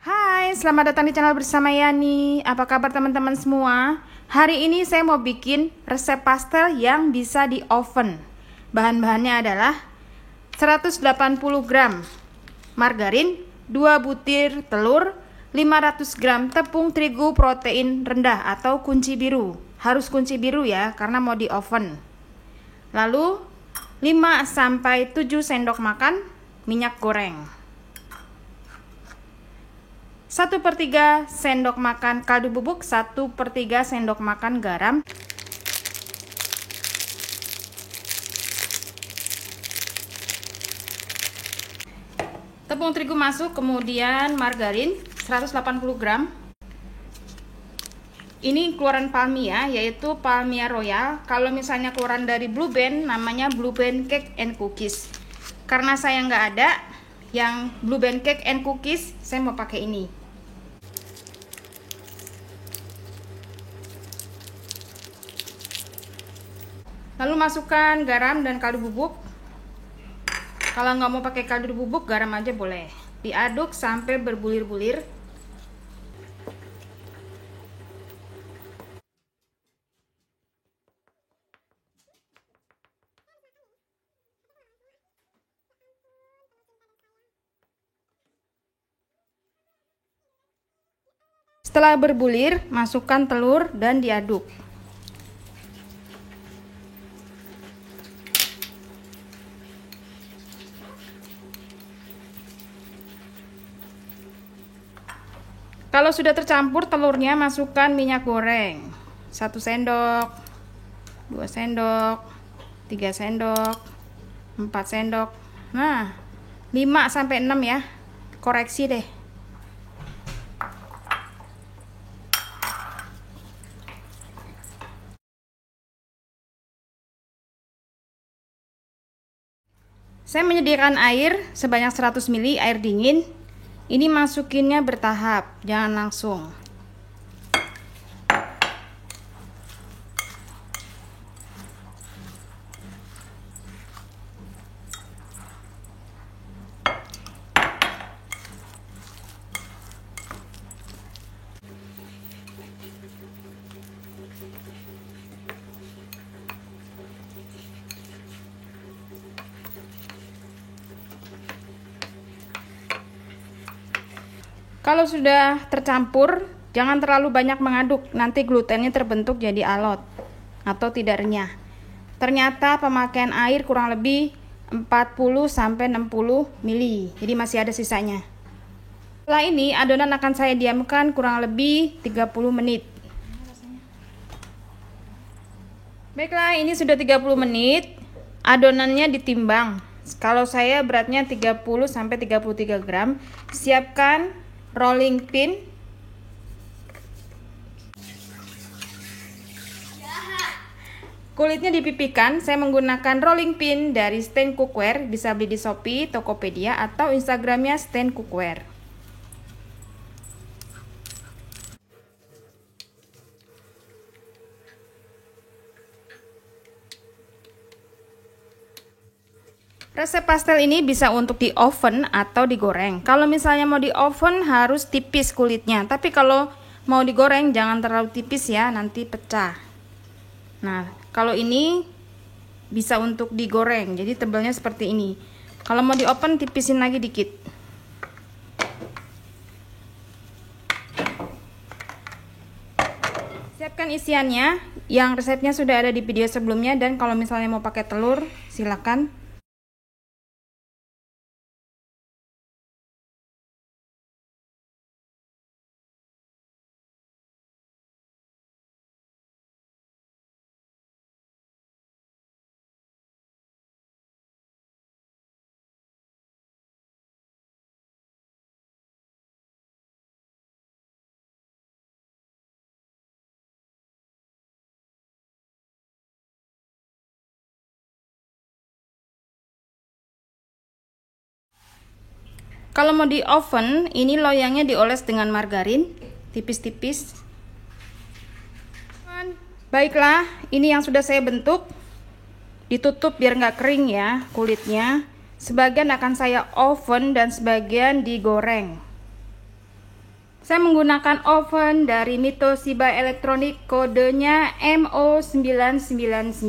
Hai, selamat datang di channel bersama Yani. Apa kabar teman-teman semua? Hari ini saya mau bikin resep pastel yang bisa di oven. Bahan-bahannya adalah 180 gram margarin, 2 butir telur, 500 gram tepung terigu protein rendah atau kunci biru. Harus kunci biru ya, karena mau di oven. Lalu 5-7 sendok makan minyak goreng, 1/3 sendok makan kaldu bubuk, 1/3 sendok makan garam, tepung terigu masuk, kemudian margarin 180 gram. Ini keluaran Palmi ya, yaitu Palmia Royal. Kalau misalnya keluaran dari Blue Band, namanya Blue Band Cake and Cookies. Karena saya nggak ada yang Blue Band Cake and Cookies, saya mau pakai ini. Lalu masukkan garam dan kaldu bubuk. Kalau nggak mau pakai kaldu bubuk, garam aja boleh. Diaduk sampai berbulir-bulir. Setelah berbulir, masukkan telur dan diaduk. Kalau sudah tercampur telurnya, masukkan minyak goreng 1 sendok, 2 sendok, 3 sendok, 4 sendok. Nah, 5-6 ya. Koreksi deh. Saya menyediakan air sebanyak 100 ml air dingin. Ini masukinnya bertahap, jangan langsung. Kalau sudah tercampur, jangan terlalu banyak mengaduk, nanti glutennya terbentuk jadi alot atau tidak renyah. Ternyata pemakaian air kurang lebih 40-60 ml, jadi masih ada sisanya. Setelah ini adonan akan saya diamkan kurang lebih 30 menit. Baiklah, ini sudah 30 menit. Adonannya ditimbang. Kalau saya beratnya 30-33 gram. Siapkan rolling pin. Kulitnya dipipihkan. Saya menggunakan rolling pin dari Stand Cookware. Bisa beli di Shopee, Tokopedia, atau Instagramnya Stand Cookware. Resep pastel ini bisa untuk di oven atau digoreng. Kalau misalnya mau di oven harus tipis kulitnya, tapi kalau mau digoreng jangan terlalu tipis ya, nanti pecah. Nah, kalau ini bisa untuk digoreng, jadi tebalnya seperti ini. Kalau mau di oven tipisin lagi dikit. Siapkan isiannya, yang resepnya sudah ada di video sebelumnya, dan kalau misalnya mau pakai telur silakan. Kalau mau di oven, ini loyangnya dioles dengan margarin tipis-tipis. Baiklah, ini yang sudah saya bentuk. Ditutup biar nggak kering ya kulitnya. Sebagian akan saya oven dan sebagian digoreng. Saya menggunakan oven dari Toshiba Electronic, kodenya MO999.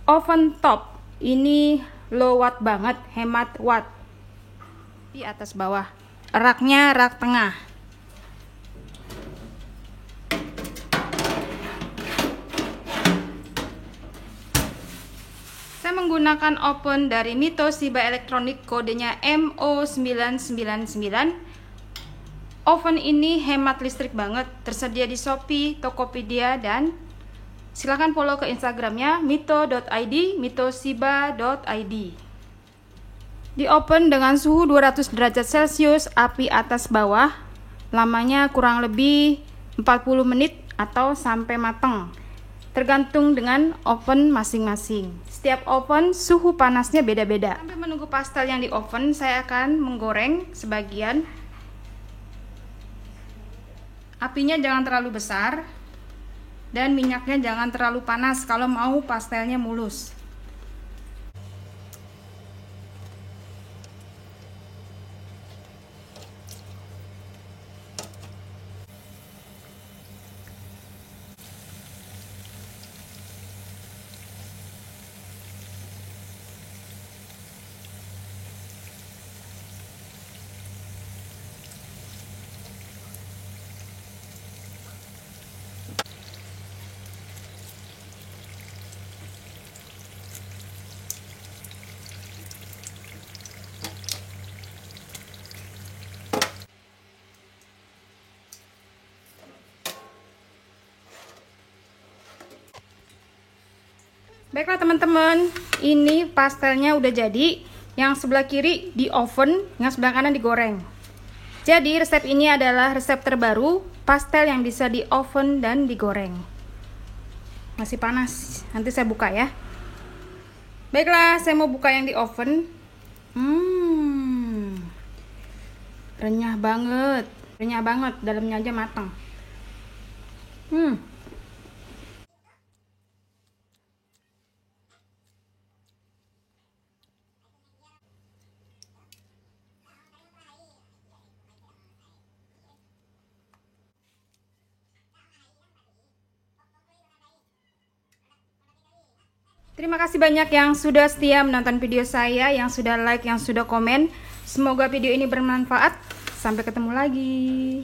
Oven top. Ini low watt banget, hemat watt. Di atas bawah. Raknya rak tengah. Saya menggunakan oven dari Toshiba Electronic, kodenya MO999. Oven ini hemat listrik banget, tersedia di Shopee, Tokopedia, dan silakan follow ke Instagramnya mito.id, mitoshiba.id. Di oven dengan suhu 200 derajat Celcius, api atas bawah, lamanya kurang lebih 40 menit atau sampai matang, tergantung dengan oven masing-masing. Setiap oven suhu panasnya beda-beda. Sambil menunggu pastel yang di oven, saya akan menggoreng sebagian. Apinya jangan terlalu besar dan minyaknya jangan terlalu panas kalau mau pastelnya mulus. Baiklah teman-teman, ini pastelnya udah jadi. Yang sebelah kiri di oven, yang sebelah kanan digoreng. Jadi resep ini adalah resep terbaru pastel yang bisa di oven dan digoreng. Masih panas, nanti saya buka ya. Baiklah, saya mau buka yang di oven. Renyah banget, dalamnya aja matang. Terima kasih banyak yang sudah setia menonton video saya, yang sudah like, yang sudah komen. Semoga video ini bermanfaat. Sampai ketemu lagi.